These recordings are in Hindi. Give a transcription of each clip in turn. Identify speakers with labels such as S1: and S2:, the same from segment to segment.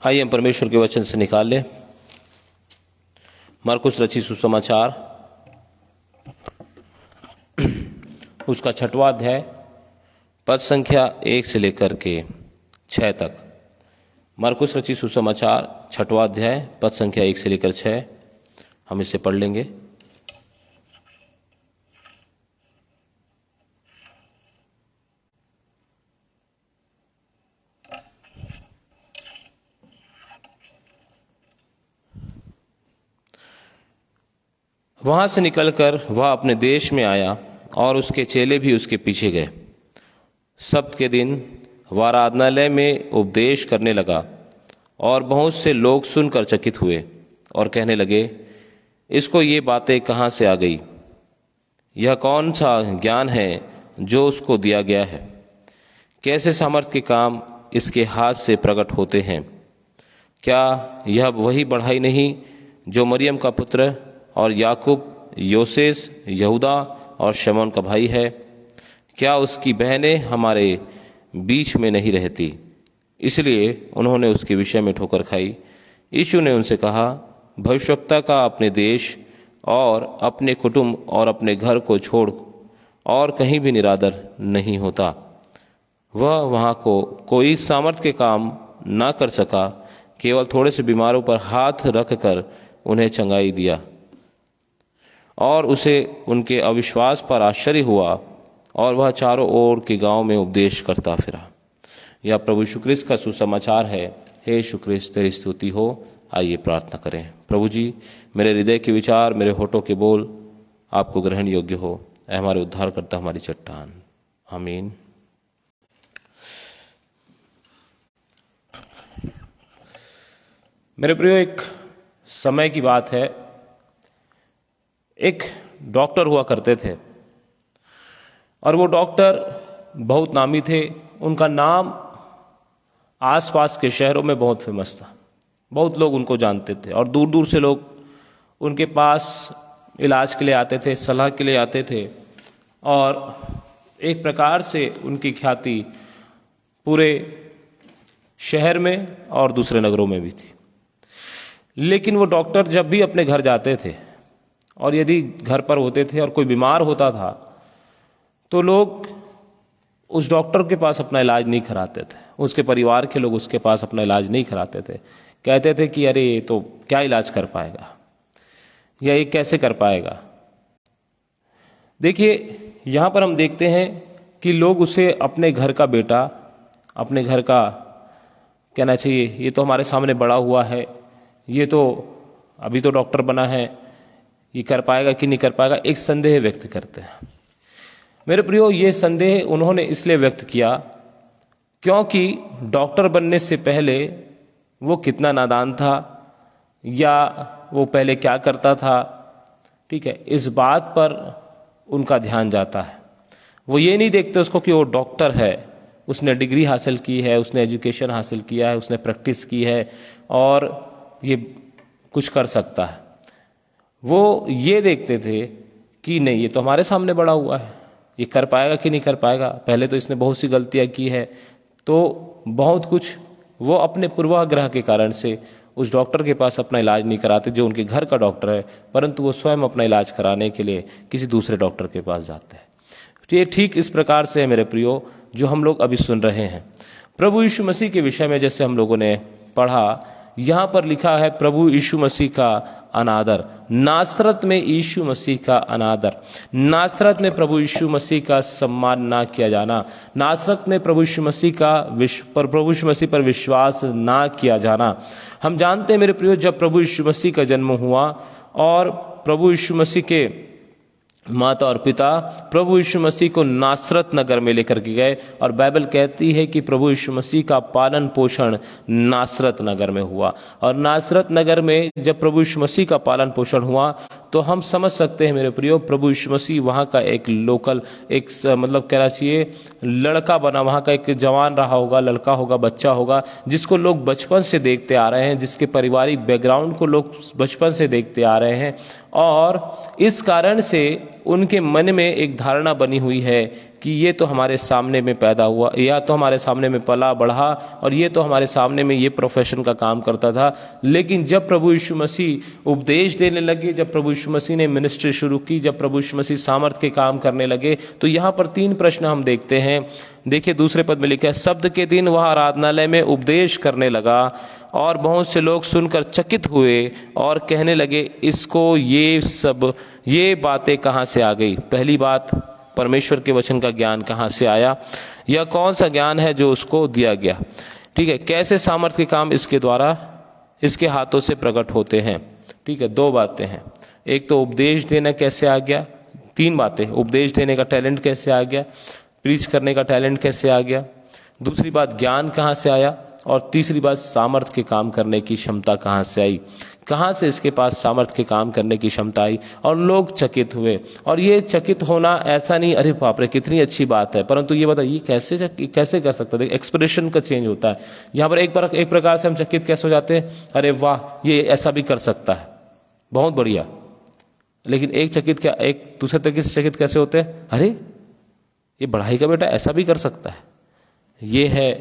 S1: आइए हम परमेश्वर के वचन से निकाल लें मरकुस रचित सुसमाचार उसका 6वां अध्याय पद संख्या 1 से लेकर के 6 तक। मरकुस रचित सुसमाचार 6वां अध्याय पद संख्या 1 से लेकर 6 हम इसे पढ़ लेंगे। वहां से निकलकर वह अपने देश में आया और उसके चेले भी उसके पीछे गए। सब्त के दिन वह आराधनालय में उपदेश करने लगा और बहुत से लोग सुनकर चकित हुए और कहने लगे, इसको ये बातें कहाँ से आ गई? यह कौन सा ज्ञान है जो उसको दिया गया है? कैसे सामर्थ के काम इसके हाथ से प्रकट होते हैं? क्या यह वही बढ़ाई नहीं जो मरियम का पुत्र और याकूब, योसेस, यहूदा और शमौन का भाई है? क्या उसकी बहनें हमारे बीच में नहीं रहती? इसलिए उन्होंने उसके विषय में ठोकर खाई। यीशु ने उनसे कहा, भविष्यवक्ता का अपने देश और अपने कुटुंब और अपने घर को छोड़ और कहीं भी निरादर नहीं होता। वह वहाँ को कोई सामर्थ के काम ना कर सका, केवल थोड़े से बीमारों पर हाथ रखकर उन्हें चंगाई दिया। और उसे उनके अविश्वास पर आश्चर्य हुआ और वह चारों ओर के गांव में उपदेश करता फिरा। यह प्रभु यीशु ख्रिस्त का सुसमाचार है। हे यीशु ख्रिस्त, तेरी स्तुति हो। आइए प्रार्थना करें। प्रभु जी, मेरे हृदय के विचार, मेरे होठों के बोल आपको ग्रहण योग्य हो। ऐ हमारे उद्धार करता, हमारी चट्टान। आमीन। मेरे प्रियो, एक समय की बात है, एक डॉक्टर हुआ करते थे और वो डॉक्टर बहुत नामी थे। उनका नाम आसपास के शहरों में बहुत फेमस था। बहुत लोग उनको जानते थे और दूर दूर से लोग उनके पास इलाज के लिए आते थे, सलाह के लिए आते थे और एक प्रकार से उनकी ख्याति पूरे शहर में और दूसरे नगरों में भी थी। लेकिन वो डॉक्टर जब भी अपने घर जाते थे और यदि घर पर होते थे और कोई बीमार होता था तो लोग उस डॉक्टर के पास अपना इलाज नहीं कराते थे। उसके परिवार के लोग उसके पास अपना इलाज नहीं कराते थे। कहते थे कि अरे ये तो क्या इलाज कर पाएगा या ये कैसे कर पाएगा। देखिए, यहाँ पर हम देखते हैं कि लोग उसे अपने घर का बेटा, अपने घर का कहना चाहिए, ये तो हमारे सामने बड़ा हुआ है, ये तो अभी तो डॉक्टर बना है, ये कर पाएगा कि नहीं कर पाएगा, एक संदेह व्यक्त करते हैं। मेरे प्रियो, ये संदेह उन्होंने इसलिए व्यक्त किया क्योंकि डॉक्टर बनने से पहले वो कितना नादान था या वो पहले क्या करता था, ठीक है, इस बात पर उनका ध्यान जाता है। वो ये नहीं देखते उसको कि वो डॉक्टर है, उसने डिग्री हासिल की है, उसने एजुकेशन हासिल किया है, उसने प्रैक्टिस की है और ये कुछ कर सकता है। वो ये देखते थे कि नहीं, ये तो हमारे सामने बड़ा हुआ है, ये कर पाएगा कि नहीं कर पाएगा। पहले तो इसने बहुत सी गलतियां की है, तो बहुत कुछ वो अपने पूर्वाग्रह के कारण से उस डॉक्टर के पास अपना इलाज नहीं कराते जो उनके घर का डॉक्टर है, परंतु वो स्वयं अपना इलाज कराने के लिए किसी दूसरे डॉक्टर के पास जाते हैं। ये ठीक इस प्रकार से है मेरे प्रियो, जो हम लोग अभी सुन रहे हैं। प्रभु यीशु मसीह के विषय में जैसे हम लोगों ने पढ़ा, यहाँ पर लिखा है प्रभु यीशु मसीह का अनादर। नासरत में यीशु मसीह का अनादर, नासरत में प्रभु यीशु मसीह का सम्मान ना किया जाना, नासरत में प्रभु यीशु मसीह पर विश्वास ना किया जाना। हम जानते हैं मेरे प्रियो, जब प्रभु यीशु मसीह का जन्म हुआ और प्रभु यीशु मसीह के माता और पिता प्रभु यीशु मसीह को नासरत नगर में लेकर के गए और बाइबल कहती है कि प्रभु यीशु मसीह का पालन पोषण नासरत नगर में हुआ। और नासरत नगर में जब प्रभु यीशु मसीह का पालन पोषण हुआ तो हम समझ सकते हैं मेरे प्रियो, प्रभु यीशु मसीह वहाँ का एक लोकल, एक मतलब कहना चाहिए लड़का बना, वहाँ का एक जवान रहा होगा, लड़का होगा, बच्चा होगा, जिसको लोग बचपन से देखते आ रहे हैं, जिसके पारिवारिक बैकग्राउंड को लोग बचपन से देखते आ रहे हैं और इस कारण से उनके मन में एक धारणा बनी हुई है कि ये तो हमारे सामने में पैदा हुआ, या तो हमारे सामने में पला बढ़ा, और ये तो हमारे सामने में ये प्रोफेशन का काम करता था। लेकिन जब प्रभु यीशु मसीह उपदेश देने लगे, जब प्रभु यीशु मसीह ने मिनिस्ट्री शुरू की, जब प्रभु यीशु मसीह सामर्थ के काम करने लगे, तो यहाँ पर 3 प्रश्न हम देखते हैं। देखिए दूसरे पद में लिखा है, शब्द के दिन वह आराधनालय में उपदेश करने लगा और बहुत से लोग सुनकर चकित हुए और कहने लगे, इसको ये बातें कहाँ से आ गई? पहली बात, परमेश्वर के वचन का ज्ञान कहाँ से आया? यह कौन सा ज्ञान है जो उसको दिया गया? ठीक है, कैसे सामर्थ के काम इसके द्वारा, इसके हाथों से प्रकट होते हैं? ठीक है, 2 बातें हैं। एक तो उपदेश देना कैसे आ गया, 3 बातें, उपदेश देने का टैलेंट कैसे आ गया, प्रीच करने का टैलेंट कैसे आ गया, दूसरी बात ज्ञान कहाँ से आया, और तीसरी बात सामर्थ के काम करने की क्षमता कहाँ से आई, कहाँ से इसके पास सामर्थ के काम करने की क्षमता आई। और लोग चकित हुए। और ये चकित होना ऐसा नहीं अरे बाप रे कितनी अच्छी बात है, परंतु ये बताइए कैसे कर सकता है? एक्सप्रेशन का चेंज होता है यहाँ पर। एक प्रकार से हम चकित कैसे हो जाते हैं, अरे वाह ये ऐसा भी कर सकता है, बहुत बढ़िया। लेकिन एक दूसरे तरीके से चकित कैसे होते हैं, अरे ये बढ़ाई का बेटा ऐसा भी कर सकता है। ये है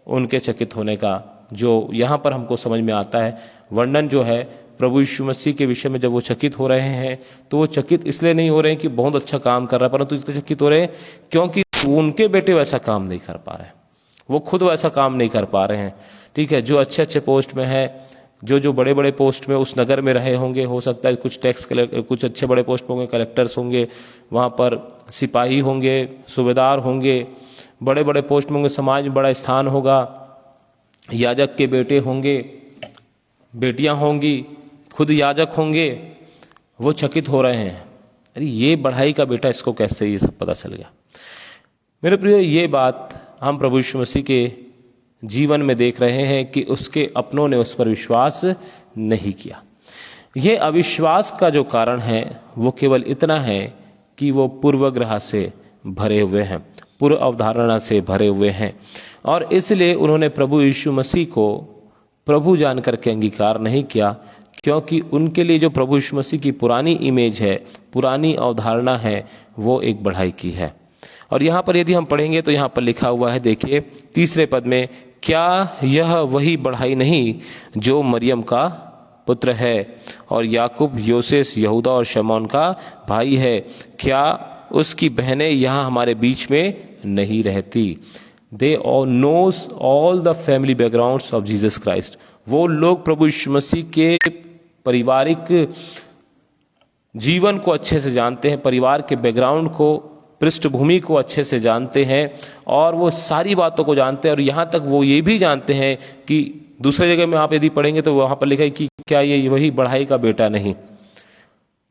S1: उनके चकित होने का जो यहाँ पर हमको समझ में आता है। वर्णन जो है प्रभु यीशु मसीह के विषय में, जब वो चकित हो रहे हैं तो वो चकित इसलिए नहीं हो रहे हैं कि बहुत अच्छा काम कर रहा है, परंतु इसलिए चकित हो रहे हैं क्योंकि उनके बेटे वैसा काम नहीं कर पा रहे हैं, वो खुद वैसा काम नहीं कर पा रहे हैं। ठीक है, जो अच्छे पोस्ट में है, जो बड़े पोस्ट में उस नगर में रहे होंगे, हो सकता है कुछ अच्छे बड़े पोस्ट होंगे, कलेक्टर्स होंगे, वहाँ पर सिपाही होंगे, सूबेदार होंगे, बड़े पोस्ट में होंगे, समाज में बड़ा स्थान होगा, याजक के बेटे होंगे, बेटियां होंगी, खुद याजक होंगे, वो चकित हो रहे हैं, अरे ये बढ़ाई का बेटा, इसको कैसे ये सब पता चल गया। मेरे प्रिय, ये बात हम प्रभु यीशु मसीह के जीवन में देख रहे हैं कि उसके अपनों ने उस पर विश्वास नहीं किया। ये अविश्वास का जो कारण है वो केवल इतना है कि वो पूर्वग्रह से भरे हुए हैं, पूर्व अवधारणा से भरे हुए हैं, और इसलिए उन्होंने प्रभु यीशु मसीह को प्रभु जान करके अंगीकार नहीं किया, क्योंकि उनके लिए जो प्रभु यीशु मसीह की पुरानी इमेज है, पुरानी अवधारणा है, वो एक बढ़ाई की है। और यहाँ पर यदि हम पढ़ेंगे तो यहाँ पर लिखा हुआ है, देखिए तीसरे पद में, क्या यह वही बढ़ाई नहीं जो मरियम का पुत्र है और याकूब, योसेस, यहूदा और शमौन का भाई है? क्या उसकी बहनें यहाँ हमारे बीच में नहीं रहती? They all knows all the family backgrounds of Jesus Christ. वो लोग प्रभु यीशु मसीह के पारिवारिक जीवन को अच्छे से जानते हैं, परिवार के बैकग्राउंड को, पृष्ठभूमि को अच्छे से जानते हैं, और वो सारी बातों को जानते हैं। और यहाँ तक वो ये भी जानते हैं कि दूसरे जगह में आप यदि पढ़ेंगे तो वहाँ पर लिखा है कि क्या ये वही बढ़ाई का बेटा नहीं?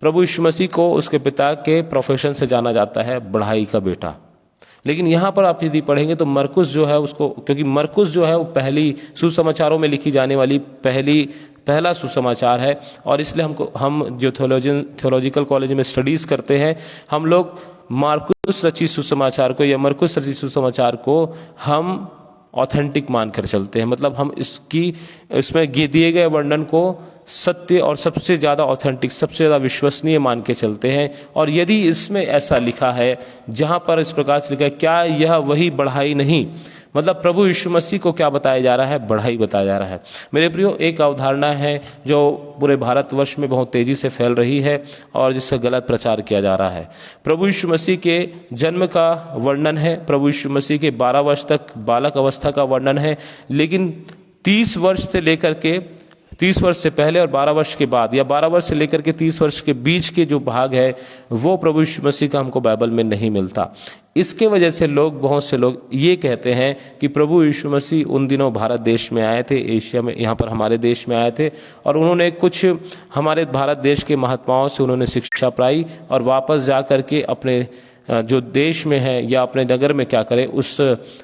S1: प्रभु यीशु मसीह को उसके पिता के प्रोफेशन से जाना जाता है बढ़ाई का बेटा। लेकिन यहाँ पर आप यदि पढ़ेंगे तो मरकुस जो है उसको, क्योंकि मरकुस जो है वो पहली सुसमाचारों में लिखी जाने वाली पहला सुसमाचार है, और इसलिए हम जो थियोलॉजिकल कॉलेज में स्टडीज करते हैं, हम लोग मार्कुस रचित सुसमाचार को या मरकुस रचित सुसमाचार को हम ऑथेंटिक मानकर चलते हैं। मतलब हम इसमें दिए गए वर्णन को सत्य और सबसे ज़्यादा ऑथेंटिक, सबसे ज़्यादा विश्वसनीय मान के चलते हैं। और यदि इसमें ऐसा लिखा है, जहाँ पर इस प्रकार से लिखा है, क्या यह वही बढ़ाई नहीं, मतलब प्रभु यीशु मसीह को क्या बताया जा रहा है? बढ़ाई बताया जा रहा है। मेरे प्रियो, एक अवधारणा है जो पूरे भारतवर्ष में बहुत तेजी से फैल रही है और जिसका गलत प्रचार किया जा रहा है। प्रभु यीशु मसीह के जन्म का वर्णन है, प्रभु यीशु मसीह के 12 वर्ष तक बालक अवस्था का वर्णन है, लेकिन 30 वर्ष से लेकर के 30 वर्ष से पहले और 12 वर्ष के बाद, या 12 वर्ष से लेकर के 30 वर्ष के बीच के जो भाग है वो प्रभु यीशु मसीह का हमको बाइबल में नहीं मिलता। इसके वजह से बहुत से लोग ये कहते हैं कि प्रभु यीशु मसीह उन दिनों भारत देश में आए थे, एशिया में, यहाँ पर हमारे देश में आए थे, और उन्होंने कुछ हमारे भारत देश के महात्माओं से उन्होंने शिक्षा पाई, और वापस जा करके अपने जो देश में है या अपने नगर में क्या करे, उस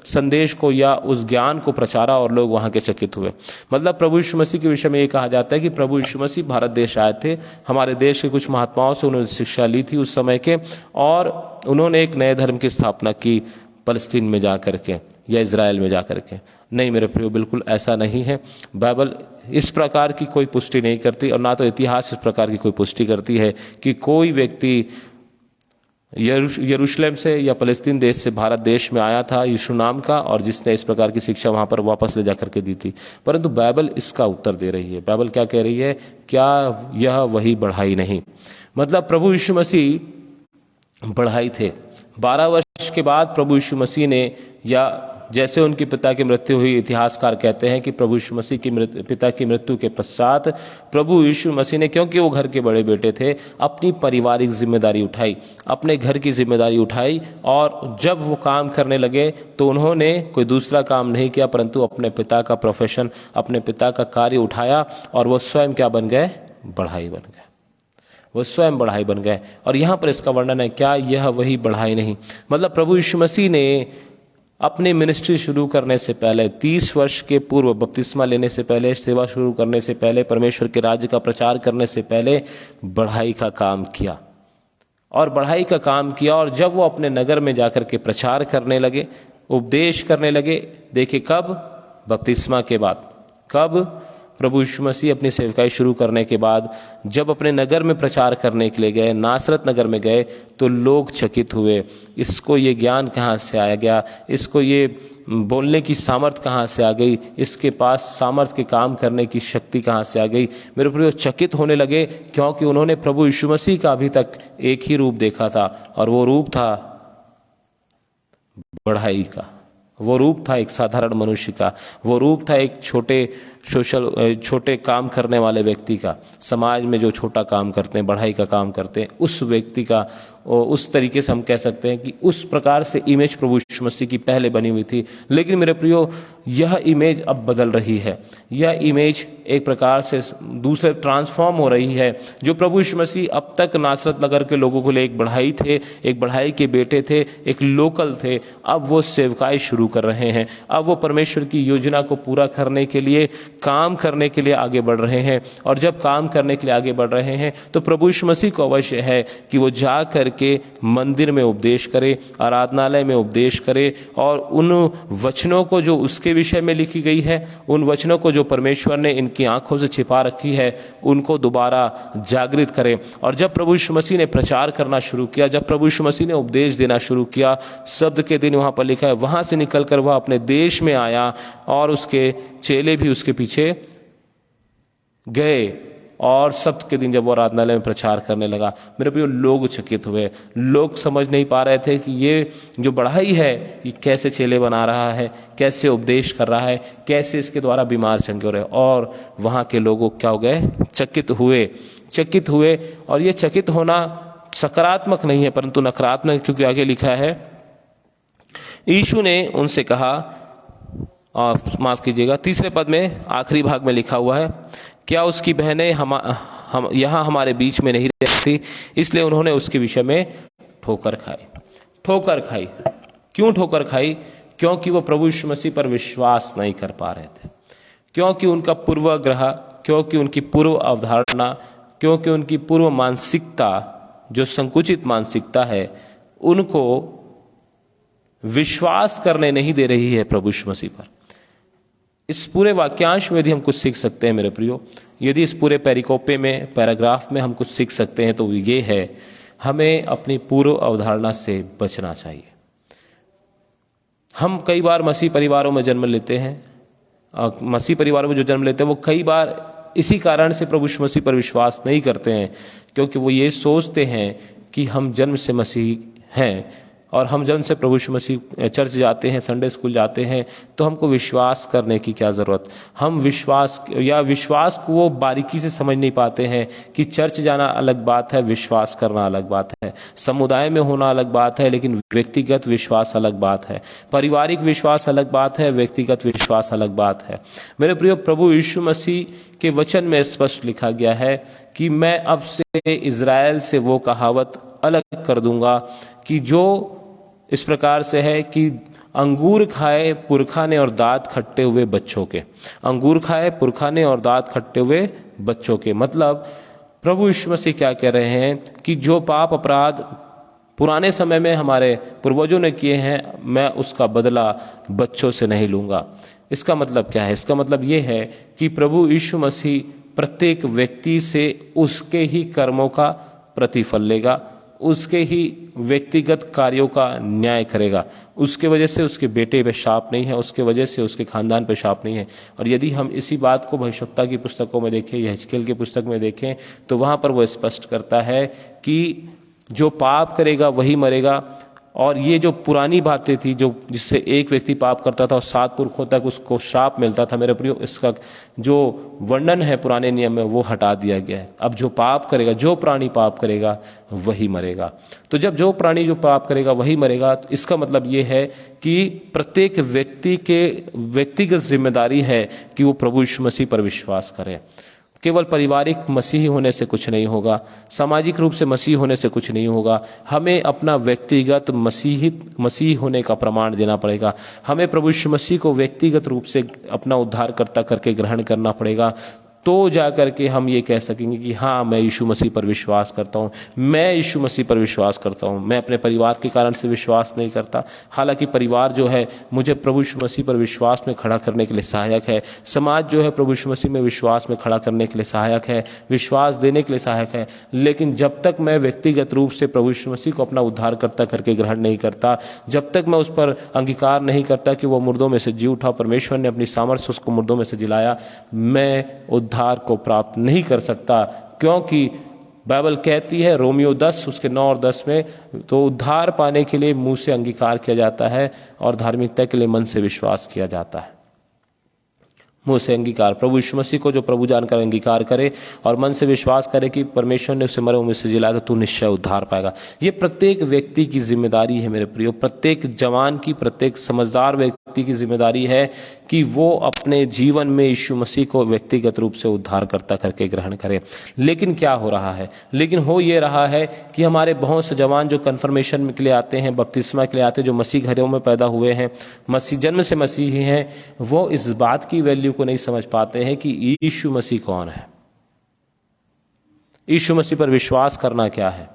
S1: संदेश को या उस ज्ञान को प्रचारा, और लोग वहाँ के चकित हुए। मतलब प्रभु यीशु मसीह के विषय में ये कहा जाता है कि प्रभु यीशु मसीह भारत देश आए थे, हमारे देश के कुछ महात्माओं से उन्होंने शिक्षा ली थी उस समय के, और उन्होंने एक नए धर्म की स्थापना की, फलस्तीन में जा करके या इज़राइल में जा करके। नहीं मेरे प्रियो, बिल्कुल ऐसा नहीं है। बाइबल इस प्रकार की कोई पुष्टि नहीं करती और ना तो इतिहास इस प्रकार की कोई पुष्टि करती है कि कोई व्यक्ति यरूशलेम से या फलस्तीन देश से भारत देश में आया था यीशु नाम का और जिसने इस प्रकार की शिक्षा वहां पर वापस ले जा करके दी थी। परंतु बाइबल इसका उत्तर दे रही है। बाइबल क्या कह रही है? क्या यह वही बढ़ाई नहीं? मतलब प्रभु यीशु मसीह बढ़ाई थे। 12 वर्ष के बाद प्रभु यीशु मसीह ने, या जैसे उनके पिता की मृत्यु हुई, इतिहासकार कहते हैं कि प्रभु यीशु मसीह की पिता की मृत्यु के पश्चात प्रभु यीशु मसीह ने, क्योंकि वो घर के बड़े बेटे थे, अपनी पारिवारिक जिम्मेदारी उठाई, अपने घर की जिम्मेदारी उठाई। और जब वो काम करने लगे तो उन्होंने कोई दूसरा काम नहीं किया परंतु अपने पिता का प्रोफेशन, अपने पिता का कार्य उठाया और वो स्वयं क्या बन गए? बढ़ाई बन गए। वो स्वयं बढ़ाई बन गए। और यहाँ पर इसका वर्णन है, क्या यह वही बढ़ाई नहीं? मतलब प्रभु यीशु मसीह ने अपनी मिनिस्ट्री शुरू करने से पहले, 30 वर्ष के पूर्व, बपतिस्मा लेने से पहले, सेवा शुरू करने से पहले, परमेश्वर के राज्य का प्रचार करने से पहले बढ़ाई का काम किया और बढ़ाई का काम किया। और जब वो अपने नगर में जाकर के प्रचार करने लगे, उपदेश करने लगे, देखिए कब? बपतिस्मा के बाद। कब? प्रभु यीशु मसीह अपनी सेवकाई शुरू करने के बाद जब अपने नगर में प्रचार करने के लिए गए, नासरत नगर में गए, तो लोग चकित हुए। इसको ये ज्ञान कहाँ से आ गया? इसको ये बोलने की सामर्थ कहाँ से आ गई? इसके पास सामर्थ के काम करने की शक्ति कहाँ से आ गई? मेरे प्रियो, चकित होने लगे क्योंकि उन्होंने प्रभु यीशु मसीह का अभी तक एक ही रूप देखा था और वो रूप था बढ़ाई का। वो रूप था एक साधारण मनुष्य का। वो रूप था एक छोटे काम करने वाले व्यक्ति का, समाज में जो छोटा काम करते हैं, बढ़ाई का काम करते हैं, उस व्यक्ति का। उस तरीके से हम कह सकते हैं कि उस प्रकार से इमेज प्रभु यीशु मसीह की पहले बनी हुई थी। लेकिन मेरे प्रियो, यह इमेज अब बदल रही है। यह इमेज एक प्रकार से दूसरे ट्रांसफॉर्म हो रही है। जो प्रभु यीशु मसीह अब तक नासरत नगर के लोगों को लिए एक बढ़ाई थे, एक बढ़ाई के बेटे थे, एक लोकल थे, अब वो सेवकाई शुरू कर रहे हैं। अब वो परमेश्वर की योजना को पूरा करने के लिए, काम करने के लिए आगे बढ़ रहे हैं। और जब काम करने के लिए आगे बढ़ रहे हैं तो प्रभु यीशु मसीह को अवश्य है कि वो जा करके मंदिर में उपदेश करे, आराधनालय में उपदेश करे और उन वचनों को जो उसके विषय में लिखी गई है, उन वचनों को जो परमेश्वर ने इनकी आंखों से छिपा रखी है, उनको दोबारा जागृत करे। और जब प्रभु यीशु मसीह ने प्रचार करना शुरू किया, जब प्रभु यीशु मसीह ने उपदेश देना शुरू किया, शब्द के दिन वहां पर लिखा है, वहां से निकलकर वह अपने देश में आया और उसके चेले भी उसके पीछे गए। और सप्त के दिन जब वो आराधनालय में प्रचार करने लगा, मेरे प्रिय, लोग चकित हुए। लोग समझ नहीं पा रहे थे कि ये जो बढ़ाई है ये कैसे चेले बना रहा है, कैसे उपदेश कर रहा है, कैसे इसके द्वारा बीमार चंगे हो रहे। और वहां के लोग क्या हो गए? चकित हुए। और ये चकित होना सकारात्मक नहीं है परंतु नकारात्मक, क्योंकि आगे लिखा है, यीशु ने उनसे कहा, और माफ कीजिएगा, तीसरे पद में आखिरी भाग में लिखा हुआ है, क्या उसकी बहनें हम यहाँ हमारे बीच में नहीं रहती? इसलिए उन्होंने उसके विषय में ठोकर खाई। क्यों ठोकर खाई? क्योंकि वो प्रभु यीशु मसीह पर विश्वास नहीं कर पा रहे थे, क्योंकि उनका पूर्वाग्रह, क्योंकि उनकी पूर्व अवधारणा, क्योंकि उनकी पूर्व मानसिकता, जो संकुचित मानसिकता है, उनको विश्वास करने नहीं दे रही है प्रभु यीशु मसीह पर। इस पूरे वाक्यांश में यदि हम कुछ सीख सकते हैं मेरे प्रियो, यदि इस पूरे पेरिकोपे में, पैराग्राफ में हम कुछ सीख सकते हैं तो ये है, हमें अपनी पूर्व अवधारणा से बचना चाहिए। हम कई बार मसीह परिवारों में जन्म लेते हैं, और मसीह परिवारों में जो जन्म लेते हैं वो कई बार इसी कारण से प्रभु यीशु मसीह पर विश्वास नहीं करते हैं, क्योंकि वो ये सोचते हैं कि हम जन्म से मसीह हैं और हम जन्म से प्रभु यीशु मसीह चर्च जाते हैं, संडे स्कूल जाते हैं, तो हमको विश्वास करने की क्या ज़रूरत। हम विश्वास को वो बारीकी से समझ नहीं पाते हैं कि चर्च जाना अलग बात है, विश्वास करना अलग बात है, समुदाय में होना अलग बात है, लेकिन व्यक्तिगत विश्वास अलग बात है, पारिवारिक विश्वास अलग बात है, व्यक्तिगत विश्वास अलग बात है। मेरे प्रिय, प्रभु यीशु मसीह के वचन में स्पष्ट लिखा गया है कि मैं अब से इज़राइल से वो कहावत अलग कर दूंगा कि जो इस प्रकार से है कि अंगूर खाए पुरखा ने और दांत खट्टे हुए बच्चों के। अंगूर खाए पुरखा ने और दांत खट्टे हुए बच्चों के। मतलब प्रभु यीशु मसीह क्या कह रहे हैं कि जो पाप अपराध पुराने समय में हमारे पूर्वजों ने किए हैं, मैं उसका बदला बच्चों से नहीं लूँगा। इसका मतलब क्या है? इसका मतलब ये है कि प्रभु यीशु मसीह प्रत्येक व्यक्ति से उसके ही कर्मों का प्रतिफल लेगा, उसके ही व्यक्तिगत कार्यों का न्याय करेगा। उसके वजह से उसके बेटे पे शाप नहीं है, उसके वजह से उसके खानदान पे शाप नहीं है। और यदि हम इसी बात को भविष्यवक्ता की पुस्तकों में देखें, यहेजकेल की पुस्तक में देखें, तो वहाँ पर वो स्पष्ट करता है कि जो पाप करेगा वही मरेगा। और ये जो पुरानी बातें थी, जो जिससे एक व्यक्ति पाप करता था और 7 पुरखों तक उसको श्राप मिलता था, मेरे प्रियो, इसका जो वर्णन है पुराने नियम में वो हटा दिया गया है। अब जो पाप करेगा, जो प्राणी पाप करेगा वही मरेगा। तो जब जो प्राणी जो पाप करेगा वही मरेगा, तो इसका मतलब ये है कि प्रत्येक व्यक्ति के व्यक्तिगत जिम्मेदारी है कि वो प्रभु यीशु मसीह पर विश्वास करे। केवल पारिवारिक मसीही होने से कुछ नहीं होगा, सामाजिक रूप से मसीही होने से कुछ नहीं होगा। हमें अपना व्यक्तिगत मसीही होने का प्रमाण देना पड़ेगा। हमें प्रभु यीशु मसीह को व्यक्तिगत रूप से अपना उद्धारकर्ता करके ग्रहण करना पड़ेगा, तो जाकर के हम ये कह सकेंगे कि हाँ, मैं यीशु मसीह पर विश्वास करता हूँ, मैं यीशु मसीह पर विश्वास करता हूँ। मैं अपने परिवार के कारण से विश्वास नहीं करता, हालांकि परिवार जो है मुझे प्रभु यीशु मसीह पर विश्वास में खड़ा करने के लिए सहायक है। समाज जो है प्रभु यीशु मसीह में विश्वास में खड़ा करने के लिए सहायक है, विश्वास देने के लिए सहायक है। लेकिन जब तक मैं व्यक्तिगत रूप से प्रभु यीशु मसीह को अपना उद्धारकर्ता करके ग्रहण नहीं करता, जब तक मैं उस पर अंगीकार नहीं करता कि वो मुर्दों में से जी उठा, परमेश्वर ने अपनी सामर्थ्य से उसको मुर्दों में से जिलाया, मैं उद्धार को प्राप्त नहीं कर सकता। क्योंकि बाइबल कहती है रोमियो 10 उसके 9 और 10 में, तो उद्धार पाने के लिए मुंह से अंगीकार किया जाता है और धार्मिकता के लिए मन से विश्वास किया जाता है। मुंह से अंगीकार, प्रभु यीशु मसीह को जो प्रभु जानकर अंगीकार करे और मन से विश्वास करे कि परमेश्वर ने उसे मरे हुए में से जिलाया, तो तू निश्चय उद्धार पाएगा। ये प्रत्येक व्यक्ति की जिम्मेदारी है मेरे प्रियो, प्रत्येक जवान की, प्रत्येक समझदार व्यक्ति की जिम्मेदारी है कि वो अपने जीवन में यीशु मसीह को व्यक्तिगत रूप से उद्धारकर्ता करके ग्रहण करे। लेकिन क्या हो रहा है? लेकिन हो ये रहा है कि हमारे बहुत से जवान जो कन्फर्मेशन के लिए आते हैं, बपतिस्मा के लिए आते हैं, जो मसीह घरों में पैदा हुए हैं, मसीह जन्म से मसीही हैं, वो इस बात की वैल्यू को नहीं समझ पाते हैं कि यीशु मसीह कौन है, यीशु मसीह पर विश्वास करना क्या है,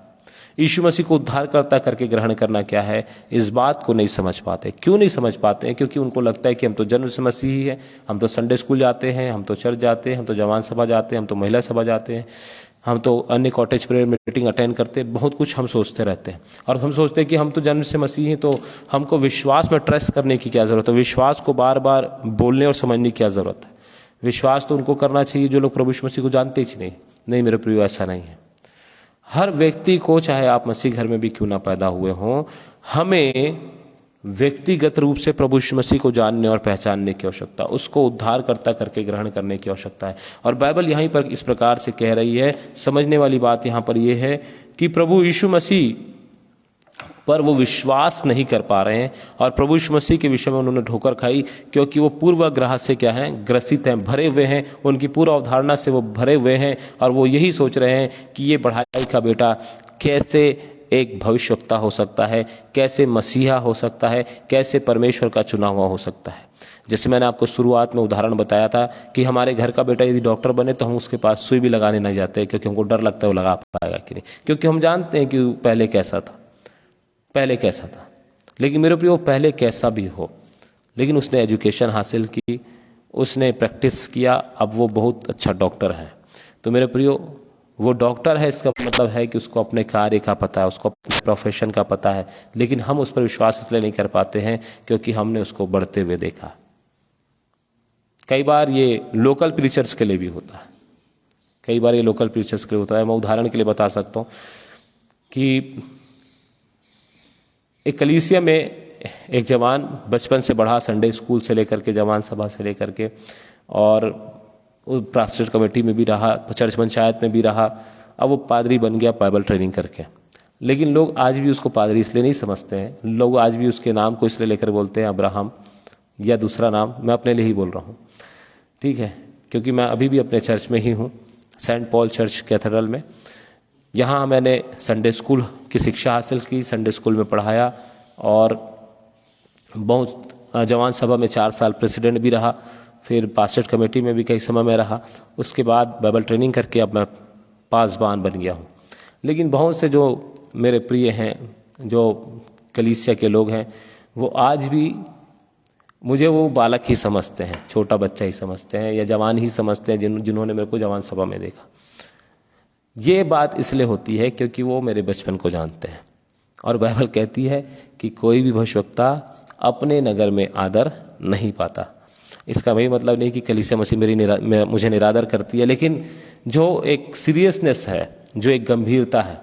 S1: यीशु मसीह को उद्धारकर्ता करके ग्रहण करना क्या है। इस बात को नहीं समझ पाते। क्यों नहीं समझ पाते हैं? क्योंकि उनको लगता है कि हम तो जन्म से मसीही हैं, हम तो संडे स्कूल जाते हैं, हम तो चर्च जाते हैं, हम तो जवान सभा जाते हैं, हम तो महिला सभा जाते हैं, हम तो अन्य कॉटेज प्रेयर मीटिंग अटेंड करते हैं। बहुत कुछ हम सोचते रहते हैं और हम सोचते हैं कि हम तो जन्म से मसीही हैं, तो हमको विश्वास में ट्रस्ट करने की क्या जरूरत है, विश्वास को बार बार बोलने और समझने की क्या जरूरत है। विश्वास तो उनको करना चाहिए जो लोग प्रभु यीशु मसीह को जानते ही नहीं। नहीं मेरे प्रियो, ऐसा नहीं है। हर व्यक्ति को, चाहे आप मसीह घर में भी क्यों ना पैदा हुए हों, हमें व्यक्तिगत रूप से प्रभु यीशु मसीह को जानने और पहचानने की आवश्यकता, उसको उद्धारकर्ता करके ग्रहण करने की आवश्यकता है। और बाइबल यहीं पर इस प्रकार से कह रही है, समझने वाली बात यहाँ पर यह है कि प्रभु यीशु मसीह पर वो विश्वास नहीं कर पा रहे हैं और प्रभु यीशु मसीह के विषय में उन्होंने ठोकर खाई, क्योंकि वो पूर्वाग्रह से क्या हैं, ग्रसित हैं, भरे हुए हैं। उनकी पूर्व अवधारणा से वो भरे हुए हैं और वो यही सोच रहे हैं कि ये बढ़ाई का बेटा कैसे एक भविष्यवक्ता हो सकता है, कैसे मसीहा हो सकता है, कैसे परमेश्वर का चुना हुआ हो सकता है। जैसे मैंने आपको शुरुआत में उदाहरण बताया था कि हमारे घर का बेटा यदि डॉक्टर बने तो हम उसके पास सुई भी लगाने नहीं जाते, क्योंकि हमको डर लगता है वो लगा पाएगा कि नहीं, क्योंकि हम जानते हैं कि पहले कैसा था, पहले कैसा था। लेकिन मेरे प्रियो, पहले कैसा भी हो, लेकिन उसने एजुकेशन हासिल की, उसने प्रैक्टिस किया, अब वो बहुत अच्छा डॉक्टर है। तो मेरे प्रियो, वो डॉक्टर है, इसका मतलब है कि उसको अपने कार्य का पता है, उसको अपने प्रोफेशन का पता है। लेकिन हम उस पर विश्वास इसलिए नहीं कर पाते हैं क्योंकि हमने उसको बढ़ते हुए देखा। कई बार ये लोकल प्रीचर्स के लिए भी होता है, कई बार ये लोकल प्रीचर्स के लिए होता है। मैं उदाहरण के लिए बता सकता हूँ कि एक कलीसिया में एक जवान बचपन से बढ़ा, संडे स्कूल से लेकर के, जवान सभा से लेकर के, और पास्टर कमेटी में भी रहा, चर्च पंचायत में भी रहा। अब वो पादरी बन गया बाइबल ट्रेनिंग करके। लेकिन लोग आज भी उसको पादरी इसलिए नहीं समझते हैं, लोग आज भी उसके नाम को इसलिए लेकर बोलते हैं अब्राहम या दूसरा नाम। मैं अपने लिए ही बोल रहा हूँ, ठीक है, क्योंकि मैं अभी भी अपने चर्च में ही हूँ, सेंट पॉल चर्च कैथेड्रल में। यहाँ मैंने संडे स्कूल की शिक्षा हासिल की, संडे स्कूल में पढ़ाया और बहुत जवान सभा में 4 साल प्रेसिडेंट भी रहा, फिर पास्टर कमेटी में भी कई समय में रहा। उसके बाद बाइबल ट्रेनिंग करके अब मैं पासबान बन गया हूँ। लेकिन बहुत से जो मेरे प्रिय हैं, जो कलीसिया के लोग हैं, वो आज भी मुझे वो बालक ही समझते हैं, छोटा बच्चा ही समझते हैं, या जवान ही समझते हैं जिन्होंने मेरे को जवान सभा में देखा। ये बात इसलिए होती है क्योंकि वो मेरे बचपन को जानते हैं। और बाइबल कहती है कि कोई भी भविष्यवक्ता अपने नगर में आदर नहीं पाता। इसका वही मतलब नहीं कि कलीसिया मसीह मुझे निरादर करती है, लेकिन जो एक सीरियसनेस है, जो एक गंभीरता है,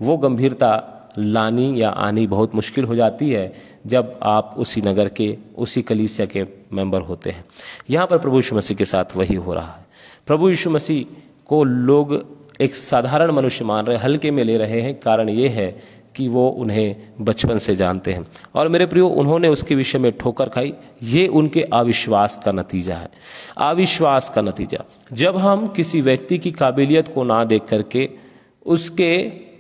S1: वो गंभीरता लानी या आनी बहुत मुश्किल हो जाती है जब आप उसी नगर के, उसी कलीसिया के मेंबर होते हैं। यहाँ पर प्रभु यीशु मसीह के साथ वही हो रहा है। प्रभु यीशु मसीह को लोग एक साधारण मनुष्य मान रहे, हल्के में ले रहे हैं। कारण ये है कि वो उन्हें बचपन से जानते हैं। और मेरे प्रियो, उन्होंने उसके विषय में ठोकर खाई। ये उनके अविश्वास का नतीजा है। अविश्वास का नतीजा, जब हम किसी व्यक्ति की काबिलियत को ना देख करके उसके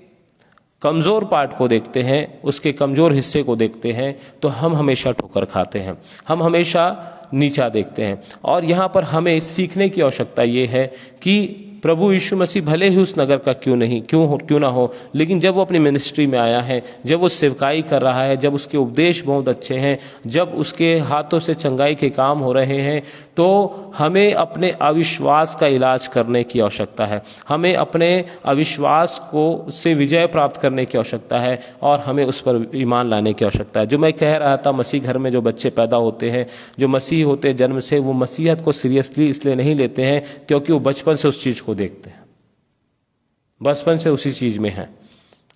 S1: कमज़ोर पार्ट को देखते हैं, उसके कमज़ोर हिस्से को देखते हैं, तो हम हमेशा ठोकर खाते हैं, हम हमेशा नीचा देखते हैं। और यहाँ पर हमें सीखने की आवश्यकता ये है कि प्रभु यीशु मसीह भले ही उस नगर का क्यों ना हो, लेकिन जब वो अपनी मिनिस्ट्री में आया है, जब वो सेवकाई कर रहा है, जब उसके उपदेश बहुत अच्छे हैं, जब उसके हाथों से चंगाई के काम हो रहे हैं, तो हमें अपने अविश्वास का इलाज करने की आवश्यकता है। हमें अपने अविश्वास को से विजय प्राप्त करने की आवश्यकता है और हमें उस पर ईमान लाने की आवश्यकता है। जो मैं कह रहा था, मसीह घर में जो बच्चे पैदा होते हैं, जो मसीह होते हैं जन्म से, वो मसीहत को सीरियसली इसलिए नहीं लेते हैं क्योंकि वो बचपन से उस चीज़ को देखते हैं, बचपन से उसी चीज़ में है,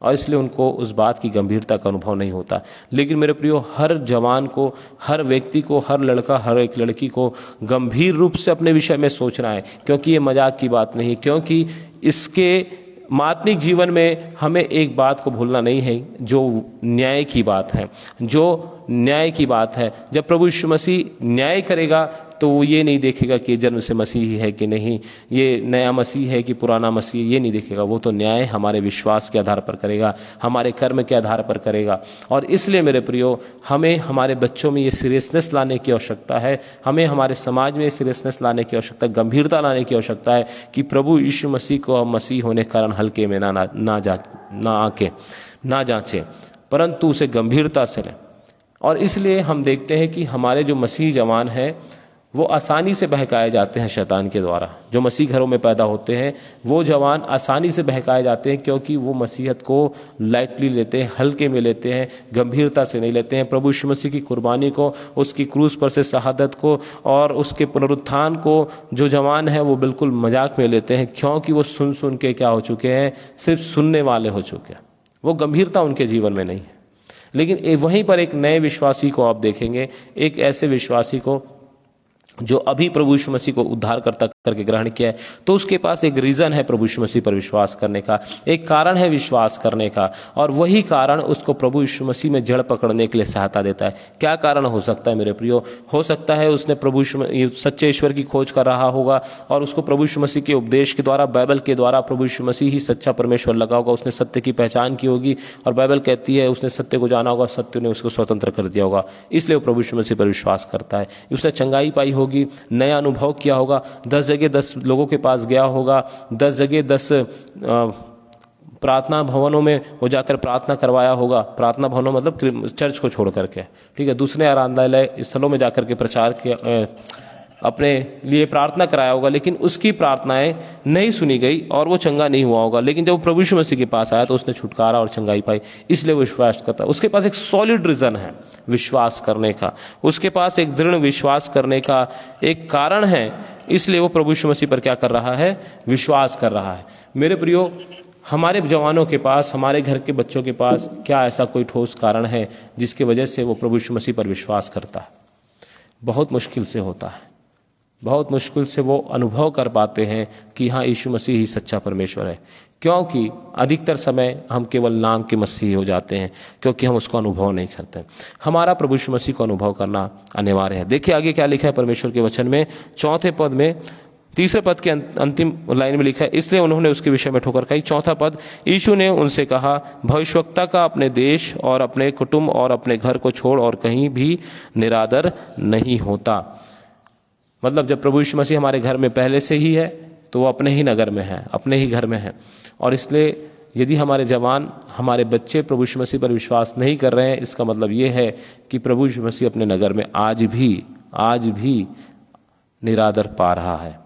S1: और इसलिए उनको उस बात की गंभीरता का अनुभव नहीं होता। लेकिन मेरे प्रियो, हर जवान को, हर व्यक्ति को, हर लड़का, हर एक लड़की को गंभीर रूप से अपने विषय में सोचना है, क्योंकि ये मजाक की बात नहीं है। क्योंकि इसके आत्मिक जीवन में हमें एक बात को भूलना नहीं है, जो न्याय की बात है, जो न्याय की बात है। जब प्रभु यीशु मसीह न्याय करेगा तो वो ये नहीं देखेगा कि जन्म से मसीही है कि नहीं, ये नया मसीह है कि पुराना मसीह, ये नहीं देखेगा। वो तो न्याय हमारे विश्वास के आधार पर करेगा, हमारे कर्म के आधार पर करेगा। और इसलिए मेरे प्रियो, हमें हमारे बच्चों में ये सीरियसनेस लाने की आवश्यकता है, हमें हमारे समाज में सीरियसनेस लाने की आवश्यकता है, गंभीरता लाने की आवश्यकता है कि प्रभु यीशु मसीह को हम मसीह होने के कारण हल्के में ना जांचें, परंतु उसे गंभीरता से लें। और इसलिए हम देखते हैं कि हमारे जो मसीह जवान हैं, वो आसानी से बहकाए जाते हैं शैतान के द्वारा। जो मसीह घरों में पैदा होते हैं, वो जवान आसानी से बहकाए जाते हैं, क्योंकि वो मसीहत को लाइटली लेते हैं, हल्के में लेते हैं, गंभीरता से नहीं लेते हैं। प्रभु यीशु मसीह की कुर्बानी को, उसकी क्रूस पर से शहादत को और उसके पुनरुत्थान को जो जवान है वो बिल्कुल मजाक में लेते हैं, क्योंकि वो सुन के क्या हो चुके हैं, सिर्फ सुनने वाले हो चुके हैं। वो गंभीरता उनके जीवन में नहीं है। लेकिन वहीं पर एक नए विश्वासी को आप देखेंगे, एक ऐसे विश्वासी को जो अभी प्रभु यीशु मसीह को उद्धारकर्ता करके ग्रहण किया है, तो उसके पास एक रीज़न है प्रभु यीशु मसीह पर विश्वास करने का, एक कारण है विश्वास करने का, और वही कारण उसको प्रभु यीशु मसीह में जड़ पकड़ने के लिए सहायता देता है। क्या कारण हो सकता है मेरे प्रियो? हो सकता है उसने प्रभु सच्चे ईश्वर की खोज कर रहा होगा और उसको प्रभु यीशु मसीह के उपदेश के द्वारा, बाइबल के द्वारा प्रभु यीशु मसीह ही सच्चा परमेश्वर लगा होगा। उसने सत्य की पहचान की होगी और बाइबल कहती है उसने सत्य को जाना होगा, सत्य ने उसको स्वतंत्र कर दिया होगा, इसलिए वो प्रभु यीशु मसीह पर विश्वास करता है। उसने चंगाई पाई होगी, नया अनुभव किया होगा, 10 जगह 10 लोगों के पास गया होगा, 10 जगह 10 प्रार्थना भवनों में वो जाकर प्रार्थना करवाया होगा। प्रार्थना भवनों मतलब चर्च को छोड़ करके, ठीक है, दूसरे आराधनालय स्थलों में जाकर के प्रचार किया, अपने लिए प्रार्थना कराया होगा, लेकिन उसकी प्रार्थनाएं नहीं सुनी गई और वो चंगा नहीं हुआ होगा। लेकिन जब प्रभु यीशु मसीह के पास आया तो उसने छुटकारा और चंगाई पाई, इसलिए वो विश्वास करता है। उसके पास एक सॉलिड रीजन है विश्वास करने का, उसके पास एक दृढ़ विश्वास करने का एक कारण है, इसलिए वो प्रभु यीशु मसीह पर क्या कर रहा है? विश्वास कर रहा है। मेरे प्रियो, हमारे जवानों के पास, हमारे घर के बच्चों के पास क्या ऐसा कोई ठोस कारण है जिसकी वजह से वो प्रभु यीशु मसीह पर विश्वास करता है? बहुत मुश्किल से होता है, बहुत मुश्किल से वो अनुभव कर पाते हैं कि हाँ, यीशु मसीह ही सच्चा परमेश्वर है, क्योंकि अधिकतर समय हम केवल नाम के मसीह हो जाते हैं, क्योंकि हम उसको अनुभव नहीं करते। हमारा प्रभु यीशु मसीह को अनुभव करना अनिवार्य है। देखिए आगे क्या लिखा है परमेश्वर के वचन में, 4 पद में, 3 पद के अंतिम लाइन में लिखा है, इसलिए उन्होंने उसके विषय में ठोकर खाई। 4 पद, यीशु ने उनसे कहा, भविष्यवक्ता का अपने देश और अपने कुटुंब और अपने घर को छोड़ और कहीं भी निरादर नहीं होता। मतलब जब प्रभु यीशु मसीह हमारे घर में पहले से ही है तो वो अपने ही नगर में है, अपने ही घर में है, और इसलिए यदि हमारे जवान, हमारे बच्चे प्रभु यीशु मसीह पर विश्वास नहीं कर रहे हैं, इसका मतलब ये है कि प्रभु यीशु मसीह अपने नगर में आज भी निरादर पा रहा है,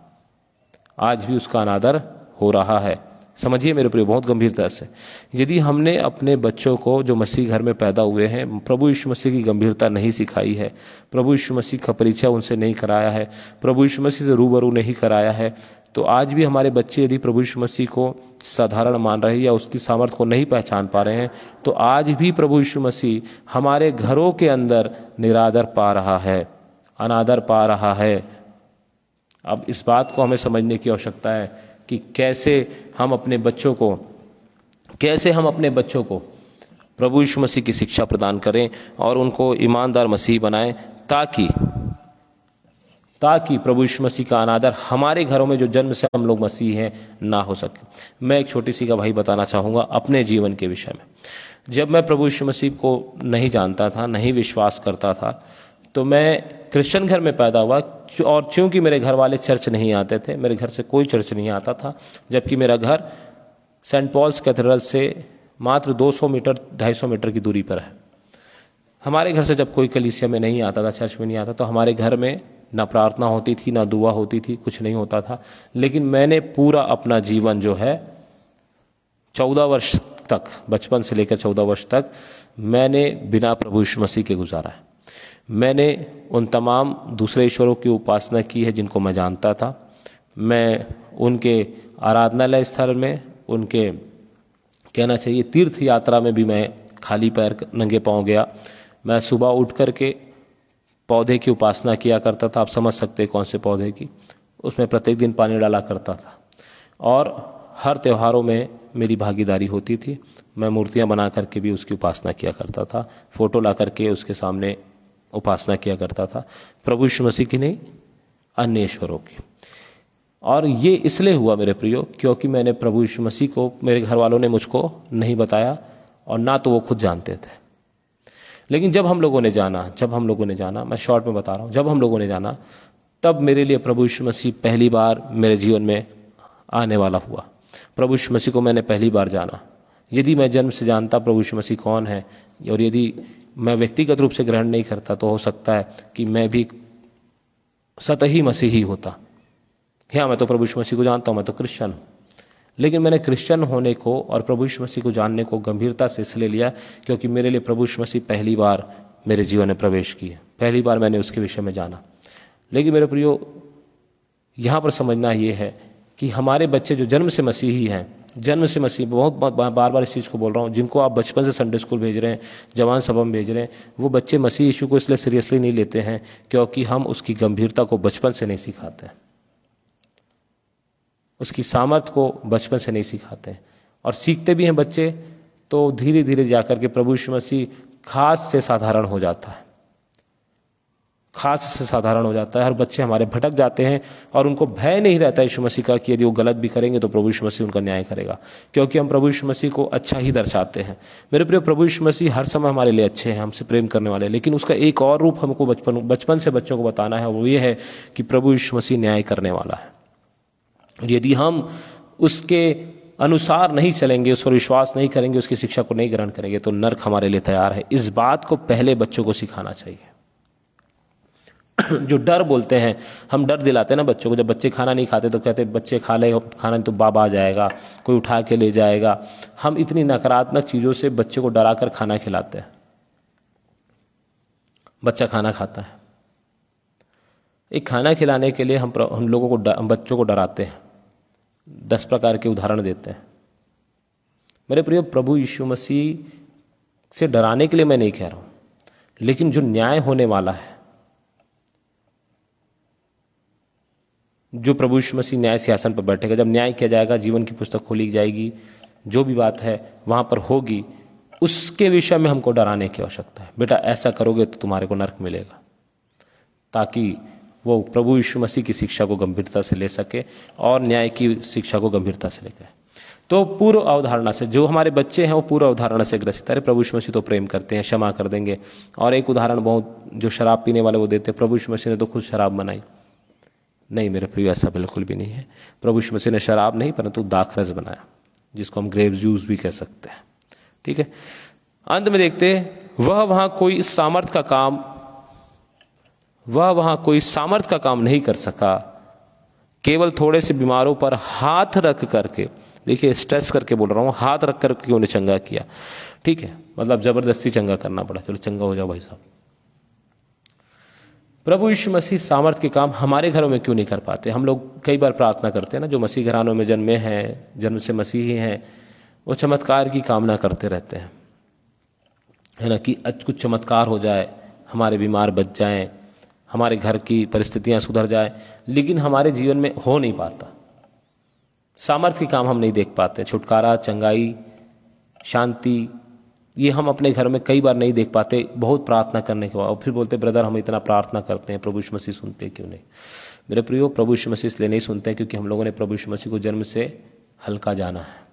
S1: आज भी उसका अनादर हो रहा है। समझिए मेरे प्रिय, बहुत गंभीरता से यदि हमने अपने बच्चों को जो मसीह घर में पैदा हुए हैं प्रभु यीशु मसीह की गंभीरता नहीं सिखाई है, प्रभु यीशु मसीह का परिचय उनसे नहीं कराया है, प्रभु यीशु मसीह से रूबरू नहीं कराया है, तो आज भी हमारे बच्चे यदि प्रभु यीशु मसीह को साधारण मान रहे हैं या उसकी सामर्थ्य को नहीं पहचान पा रहे हैं, तो आज भी प्रभु यीशु मसीह हमारे घरों के अंदर निरादर पा रहा है, अनादर पा रहा है। अब इस बात को हमें समझने की आवश्यकता है कि कैसे हम अपने बच्चों को प्रभु यीशु मसीह की शिक्षा प्रदान करें और उनको ईमानदार मसीह बनाएं, ताकि प्रभु यीशु मसीह का अनादर हमारे घरों में जो जन्म से हम लोग मसीह हैं ना हो सके। मैं एक छोटी सी गवाही बताना चाहूँगा अपने जीवन के विषय में। जब मैं प्रभु यीशु मसीह को नहीं जानता था, नहीं विश्वास करता था, तो मैं क्रिश्चियन घर में पैदा हुआ और चूंकि मेरे घर वाले चर्च नहीं आते थे, मेरे घर से कोई चर्च नहीं आता था, जबकि मेरा घर सेंट पॉल्स कैथेड्रल से मात्र 200 मीटर 250 मीटर की दूरी पर है। हमारे घर से जब कोई कलीसिया में नहीं आता था, चर्च में नहीं आता, तो हमारे घर में ना प्रार्थना होती थी, ना दुआ होती थी, कुछ नहीं होता था। लेकिन मैंने पूरा अपना जीवन जो है 14 वर्ष तक, बचपन से लेकर 14 वर्ष तक मैंने बिना प्रभु यीशु मसीह के गुजारा है। मैंने उन तमाम दूसरे ईश्वरों की उपासना की है जिनको मैं जानता था। मैं उनके आराधनालय स्थल में, उनके कहना चाहिए तीर्थ यात्रा में भी मैं खाली पैर नंगे पांव गया। मैं सुबह उठ करके पौधे की उपासना किया करता था, आप समझ सकते हैं कौन से पौधे की। उसमें प्रत्येक दिन पानी डाला करता था और हर त्योहारों में मेरी भागीदारी होती थी। मैं मूर्तियां बना करके भी उसकी उपासना किया करता था, फोटो ला करके उसके सामने उपासना किया करता था, प्रभु यीशु मसीह की नहीं, अन्य ईश्वरों की। और ये इसलिए हुआ मेरे प्रियो, क्योंकि मैंने प्रभु यीशु मसीह को, मेरे घर वालों ने मुझको नहीं बताया और ना तो वो खुद जानते थे। लेकिन जब हम लोगों ने जाना, मैं शॉर्ट में बता रहा हूँ, जब हम लोगों ने जाना, तब मेरे लिए प्रभु यीशु मसीह पहली बार मेरे जीवन में आने वाला हुआ। प्रभु यीशु मसीह को मैंने पहली बार जाना। यदि मैं जन्म से जानता प्रभु यीशु मसीह कौन है और यदि मैं व्यक्तिगत रूप से ग्रहण नहीं करता, तो हो सकता है कि मैं भी सतही मसीही होता। हाँ, मैं तो प्रभु यीशु मसीह को जानता हूँ, मैं तो क्रिश्चियन हूँ। लेकिन मैंने क्रिश्चियन होने को और प्रभु यीशु मसीह को जानने को गंभीरता से इसलिए लिया क्योंकि मेरे लिए प्रभु यीशु मसीह पहली बार मेरे जीवन में प्रवेश किए, पहली बार मैंने उसके विषय में जाना। लेकिन मेरे प्रियो, यहाँ पर समझना ये है कि हमारे बच्चे जो जन्म से मसीही हैं, जन्म से मसीह, बहुत बार बार इस चीज़ को बोल रहा हूँ, जिनको आप बचपन से संडे स्कूल भेज रहे हैं, जवान सभा में भेज रहे हैं, वो बच्चे मसीह यीशु को इसलिए सीरियसली नहीं लेते हैं क्योंकि हम उसकी गंभीरता को बचपन से नहीं सिखाते हैं, उसकी सामर्थ्य को बचपन से नहीं सिखाते हैं। और सीखते भी हैं बच्चे तो धीरे धीरे जाकर के प्रभु यीशु मसीह खास से साधारण हो जाता है, खास से साधारण हो जाता है। हर बच्चे हमारे भटक जाते हैं और उनको भय नहीं रहता यीशु मसीह का कि यदि वो गलत भी करेंगे तो प्रभु यीशु मसीह उनका न्याय करेगा, क्योंकि हम प्रभु यीशु मसीह को अच्छा ही दर्शाते हैं। मेरे प्रिय, प्रभु यीशु मसीह हर समय हमारे लिए अच्छे हैं, हमसे प्रेम करने वाले हैं, लेकिन उसका एक और रूप हमको बचपन से बच्चों को बताना है, वो ये है कि प्रभु यीशु मसीह न्याय करने वाला है। और यदि हम उसके अनुसार नहीं चलेंगे, उस पर विश्वास नहीं करेंगे, उसकी शिक्षा को नहीं ग्रहण करेंगे, तो नर्क हमारे लिए तैयार है। इस बात को पहले बच्चों को सिखाना चाहिए। जो डर बोलते हैं, हम डर दिलाते हैं ना बच्चों को। जब बच्चे खाना नहीं खाते तो कहते बच्चे खा ले, खाना नहीं तो बाबा आ जाएगा, कोई उठा के ले जाएगा। हम इतनी नकारात्मक चीज़ों से बच्चे को डरा कर खाना खिलाते हैं। बच्चा खाना खाता है, एक खाना खिलाने के लिए हम लोगों को हम बच्चों को डराते हैं, 10 प्रकार के उदाहरण देते हैं। मेरे प्रिय, प्रभु यीशु मसीह से डराने के लिए मैं नहीं कह रहा हूं, लेकिन जो न्याय होने वाला है, जो प्रभु यीशु मसीह न्याय सिंहासन पर बैठेगा, जब न्याय किया जाएगा, जीवन की पुस्तक खोली जाएगी, जो भी बात है वहां पर होगी, उसके विषय में हमको डराने की आवश्यकता है। बेटा ऐसा करोगे तो तुम्हारे को नरक मिलेगा, ताकि वो प्रभु यीशु मसीह की शिक्षा को गंभीरता से ले सके और न्याय की शिक्षा को गंभीरता से लेकर। तो पूर्व अवधारणा से जो हमारे बच्चे हैं वो पूर्व अवधारणा से ग्रसित, अरे प्रभु यीशु मसीह तो प्रेम करते हैं, क्षमा कर देंगे। और एक उदाहरण बहुत जो शराब पीने वाले वो देते हैं, प्रभु यीशु मसीह ने तो खुद शराब बनाई। नहीं मेरे प्रिय, ऐसा बिल्कुल भी नहीं है। प्रभु यीशु मसीह ने शराब नहीं परंतु दाखरस बनाया, जिसको हम ग्रेप जूस भी कह सकते हैं। ठीक है, अंत में देखते वह वहां कोई सामर्थ का काम नहीं कर सका, केवल थोड़े से बीमारों पर हाथ रख करके, देखिए स्ट्रेस करके बोल रहा हूं, हाथ रख करके उन्हें चंगा किया। ठीक है, मतलब जबरदस्ती चंगा करना पड़ा, चलो चंगा हो जाओ भाई साहब। प्रभु यीशु मसीह सामर्थ के काम हमारे घरों में क्यों नहीं कर पाते? हम लोग कई बार प्रार्थना करते हैं ना, जो मसीह घरानों में जन्मे हैं, जन्म से मसीही हैं, वो चमत्कार की कामना करते रहते हैं, है ना, कि कुछ चमत्कार हो जाए, हमारे बीमार बच जाएं, हमारे घर की परिस्थितियां सुधर जाए, लेकिन हमारे जीवन में हो नहीं पाता। सामर्थ्य के काम हम नहीं देख पाते, छुटकारा, चंगाई, शांति, ये हम अपने घर में कई बार नहीं देख पाते, बहुत प्रार्थना करने के बाद। और फिर बोलते ब्रदर हम इतना प्रार्थना करते हैं, प्रभु यीशु मसीह सुनते क्यों नहीं? मेरे प्रियो, प्रभु यीशु मसीह इसलिए नहीं सुनते क्योंकि हम लोगों ने प्रभु यीशु मसीह को जन्म से हल्का जाना है,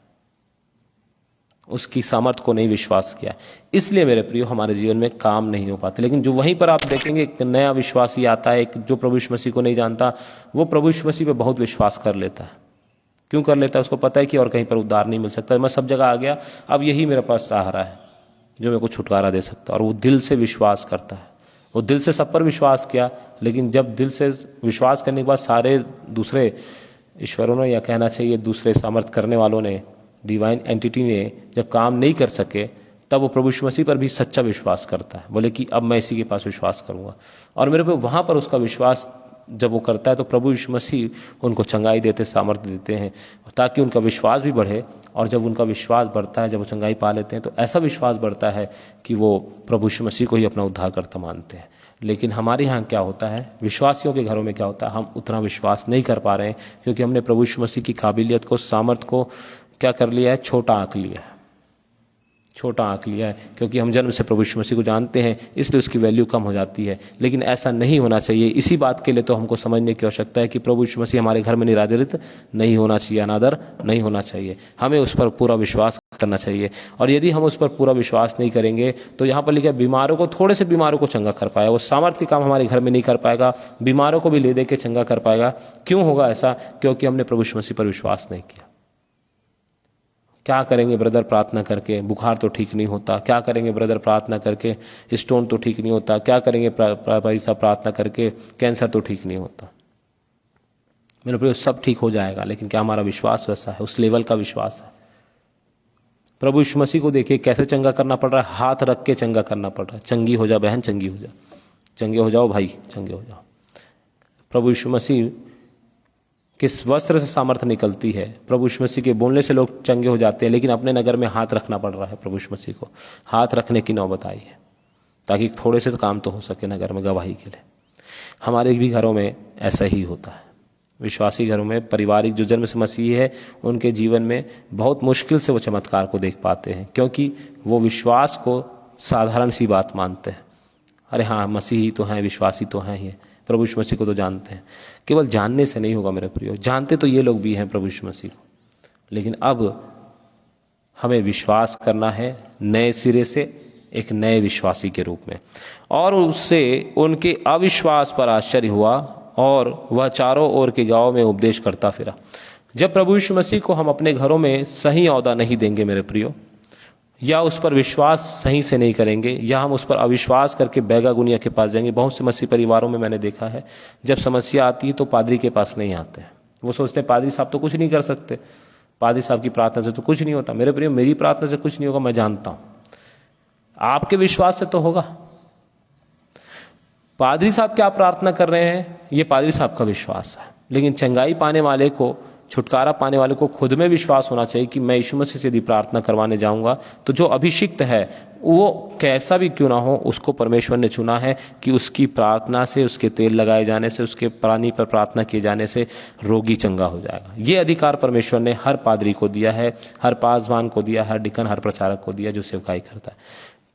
S1: उसकी सामर्थ को नहीं विश्वास किया, इसलिए मेरे प्रियो हमारे जीवन में काम नहीं हो पाते। लेकिन जो वहीं पर आप देखेंगे एक नया विश्वासी आता है, एक जो प्रभु यीशु मसीह को नहीं जानता, वो प्रभु यीशु मसीह पे बहुत विश्वास कर लेता है। क्यों कर लेता है? उसको पता है कि और कहीं पर उद्धार नहीं मिल सकता, मैं सब जगह आ गया, अब यही मेरे पास सहारा है जो मेरे को छुटकारा दे सकता है। और वो दिल से विश्वास करता है, वो दिल से सब पर विश्वास किया, लेकिन जब दिल से विश्वास करने के बाद सारे दूसरे ईश्वरों ने, या कहना चाहिए दूसरे सामर्थ करने वालों ने, डिवाइन एंटिटी ने जब काम नहीं कर सके, तब वो प्रभु यीशु मसीह पर भी सच्चा विश्वास करता है, बोले कि अब मैं इसी के पास विश्वास करूंगा। और मेरे पे वहां पर उसका विश्वास जब वो करता है तो प्रभु यीशु मसीह उनको चंगाई देते, सामर्थ्य देते हैं, ताकि उनका विश्वास भी बढ़े। और जब उनका विश्वास बढ़ता है, जब वो चंगाई पा लेते हैं, तो ऐसा विश्वास बढ़ता है कि वो प्रभु यीशु मसीह को ही अपना उद्धारकर्ता मानते हैं। लेकिन हमारे यहाँ क्या होता है, विश्वासियों के घरों में क्या होता है, हम उतना विश्वास नहीं कर पा रहे हैं, क्योंकि हमने प्रभु यीशु मसीह की काबिलियत को, सामर्थ्य को क्या कर लिया है, छोटा आंक लिया है, छोटा आंक लिया है। क्योंकि हम जन्म से प्रभु यीशु मसीह को जानते हैं, इसलिए उसकी वैल्यू कम हो जाती है। लेकिन ऐसा नहीं होना चाहिए। इसी बात के लिए तो हमको समझने की आवश्यकता है कि प्रभु यीशु मसीह हमारे घर में निरादरित नहीं होना चाहिए, अनादर नहीं होना चाहिए। हमें उस पर पूरा विश्वास करना चाहिए। और यदि हम उस पर पूरा विश्वास नहीं करेंगे तो यहाँ पर लिखा है बीमारों को, थोड़े से बीमारों को चंगा कर पाएगा। वो सामर्थ्य काम हमारे घर में नहीं कर पाएगा, बीमारों को भी ले दे के चंगा कर पाएगा। क्यों होगा ऐसा? क्योंकि हमने प्रभु यीशु मसीह पर विश्वास नहीं किया। क्या करेंगे ब्रदर प्रार्थना करके, बुखार तो ठीक नहीं होता। क्या करेंगे ब्रदर प्रार्थना करके, स्टोन तो ठीक नहीं होता। क्या करेंगे भाई साहब प्रार्थना करके, कैंसर तो ठीक नहीं होता। मेरे प्रिय, सब ठीक हो जाएगा, लेकिन क्या हमारा विश्वास वैसा है, उस लेवल का विश्वास है? प्रभु यीशु मसीह को देखिए कैसे चंगा करना पड़ रहा है, हाथ रख के चंगा करना पड़ रहा है। चंगी हो जा बहन, चंगी हो जा, चंगे हो जाओ भाई, चंगे हो जाओ। प्रभु यीशु मसीह किस वस्त्र से सामर्थ्य निकलती है, प्रभु यीशु मसीह के बोलने से लोग चंगे हो जाते हैं, लेकिन अपने नगर में हाथ रखना पड़ रहा है। प्रभु यीशु मसीह को हाथ रखने की नौबत आई है, ताकि थोड़े से काम तो हो सके नगर में गवाही के लिए। हमारे भी घरों में ऐसा ही होता है। विश्वासी घरों में, पारिवारिक जो जन्म से मसीह है, उनके जीवन में बहुत मुश्किल से वो चमत्कार को देख पाते हैं, क्योंकि वो विश्वास को साधारण सी बात मानते हैं। अरे हाँ, मसीही तो हैं, विश्वासी तो हैं ही, प्रभु यीशु मसीह को तो जानते हैं। केवल जानने से नहीं होगा मेरे प्रियो, जानते तो ये लोग भी हैं प्रभु यीशु मसीह को, लेकिन अब हमें विश्वास करना है नए सिरे से, एक नए विश्वासी के रूप में। और उससे उनके अविश्वास पर आश्चर्य हुआ और वह चारों ओर के गांव में उपदेश करता फिरा। जब प्रभु यीशु मसीह को हम अपने घरों में सही औदा नहीं देंगे मेरे प्रियो, या उस पर विश्वास सही से नहीं करेंगे, या हम उस पर अविश्वास करके बैगा गुनिया के पास जाएंगे। बहुत से मसीह परिवारों में मैंने देखा है, जब समस्या आती है तो पादरी के पास नहीं आते हैं। वो सोचते हैं पादरी साहब तो कुछ नहीं कर सकते, पादरी साहब की प्रार्थना से तो कुछ नहीं होता। मेरे प्रिय, मेरी प्रार्थना से कुछ नहीं होगा, मैं जानता हूं, आपके विश्वास से तो होगा। पादरी साहब क्या प्रार्थना कर रहे हैं, ये पादरी साहब का विश्वास है। लेकिन चंगाई पाने वाले को, छुटकारा पाने वाले को खुद में विश्वास होना चाहिए कि मैं यीशु मसीह से यदि प्रार्थना करवाने जाऊंगा तो जो अभिषिक्त है, वो कैसा भी क्यों ना हो, उसको परमेश्वर ने चुना है कि उसकी प्रार्थना से, उसके तेल लगाए जाने से, उसके पानी पर प्रार्थना किए जाने से रोगी चंगा हो जाएगा। ये अधिकार परमेश्वर ने हर पादरी को दिया है, हर पासवान को दिया, हर डिकन, हर प्रचारक को दिया जो सेवकाई करता है।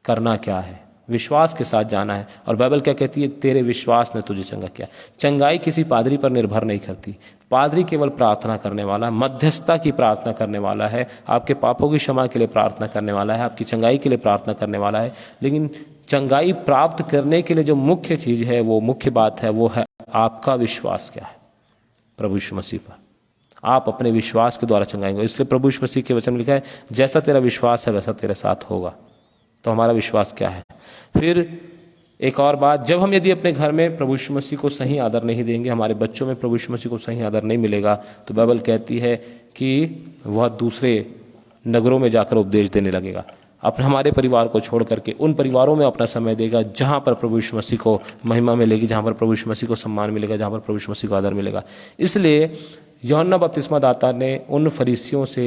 S1: करना क्या है? विश्वास के साथ जाना है। और बाइबल क्या कहती है? तेरे विश्वास ने तुझे चंगा किया। चंगाई किसी पादरी पर निर्भर नहीं करती। पादरी केवल प्रार्थना करने वाला, मध्यस्थता की प्रार्थना करने वाला है, आपके पापों की क्षमा के लिए प्रार्थना करने वाला है, आपकी चंगाई के लिए प्रार्थना करने वाला है। लेकिन चंगाई प्राप्त करने के लिए जो मुख्य चीज है, वो मुख्य बात है, वो है आपका विश्वास क्या है प्रभु यीशु मसीह पर। आप अपने विश्वास के द्वारा चंगाएंगे। इसलिए प्रभु यीशु मसीह के वचन में लिखा है, जैसा तेरा विश्वास है वैसा तेरे साथ होगा। तो हमारा विश्वास क्या है? फिर एक और बात, जब हम यदि अपने घर में प्रभु यीशु मसीह को सही आदर नहीं देंगे, हमारे बच्चों में प्रभु यीशु मसीह को सही आदर नहीं मिलेगा, तो बाइबल कहती है कि वह दूसरे नगरों में जाकर उपदेश देने लगेगा। अपने हमारे परिवार को छोड़ करके उन परिवारों में अपना समय देगा जहां पर प्रभु यीशु मसीह को महिमा मिलेगी, जहां पर प्रभु यीशु मसीह को सम्मान मिलेगा, जहां पर प्रभु यीशु मसीह को आदर मिलेगा। इसलिए यूहन्ना बपतिस्मा दाता ने उन फरीसियों से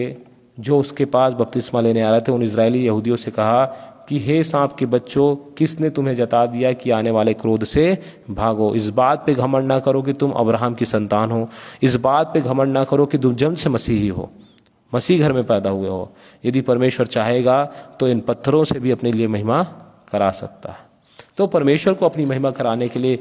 S1: जो उसके पास बपतिस्मा लेने आ रहे थे, उन इजरायली यहूदियों से कहा कि हे सांप के बच्चों, किसने तुम्हें जता दिया कि आने वाले क्रोध से भागो। इस बात पे घमंड ना करो कि तुम अब्राहम की संतान हो, इस बात पे घमंड ना करो कि तुम जन्म से मसीही हो, मसीह घर में पैदा हुए हो। यदि परमेश्वर चाहेगा तो इन पत्थरों से भी अपने लिए महिमा करा सकता है। तो परमेश्वर को अपनी महिमा कराने के लिए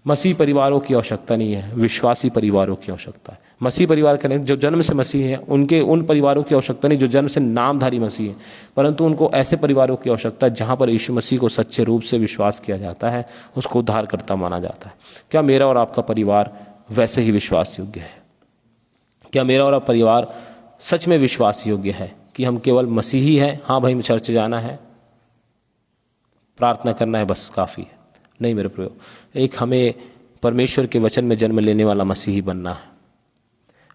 S1: मसीह परिवारों की आवश्यकता नहीं है, विश्वासी परिवारों की आवश्यकता है। मसीह परिवार करें जो जन्म से मसीह हैं, उनके उन परिवारों की आवश्यकता नहीं जो जन्म से नामधारी मसीह हैं, परंतु उनको ऐसे परिवारों की आवश्यकता है जहां पर यीशु मसीह को सच्चे रूप से विश्वास किया जाता है, उसको उद्धारकर्ता माना जाता है। क्या मेरा और आपका परिवार वैसे ही विश्वास योग्य है? क्या मेरा और आपका परिवार सच में विश्वास योग्य है कि हम केवल मसीही हैं? हाँ भाई, चर्च जाना है, प्रार्थना करना है, बस काफी है? नहीं मेरे प्रियो, एक हमें परमेश्वर के वचन में जन्म लेने वाला मसीही बनना है।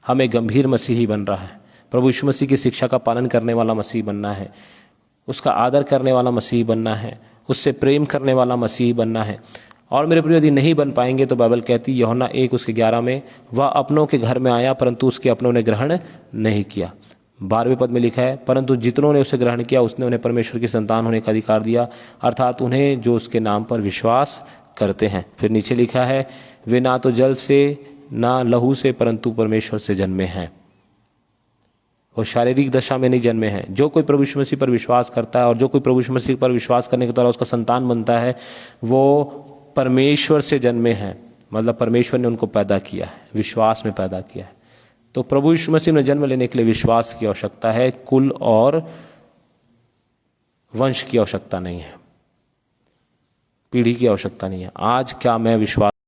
S1: हमें गंभीर मसीही बन रहा है, प्रभु यीशु मसीह की शिक्षा का पालन करने वाला मसीह बनना है, उसका आदर करने वाला मसीह बनना है, उससे प्रेम करने वाला मसीह बनना है। और मेरे प्रिय, यदि नहीं बन पाएंगे तो बाइबल कहती है यूहन्ना 1:11 में, वह अपनों के घर में आया परंतु उसके अपनों ने ग्रहण नहीं किया। 12वें पद में लिखा है, परंतु जितनों ने उसे ग्रहण किया उसने उन्हें परमेश्वर की संतान होने का अधिकार दिया, अर्थात उन्हें जो उसके नाम पर विश्वास करते हैं। फिर नीचे लिखा है, वे ना तो जल से ना लहू से परंतु परमेश्वर से जन्मे हैं, वो शारीरिक दशा में नहीं जन्मे हैं। जो कोई प्रभु यीशु मसीह पर विश्वास करता है और जो कोई प्रभु यीशु मसीह पर विश्वास करने के द्वारा उसका संतान बनता है, वो परमेश्वर से जन्मे हैं, मतलब परमेश्वर ने उनको पैदा किया है, विश्वास में पैदा किया है। तो प्रभु यीशु मसीह में जन्म लेने के लिए विश्वास की आवश्यकता है, कुल और वंश की आवश्यकता नहीं है, पीढ़ी की आवश्यकता नहीं है। आज क्या मैं विश्वास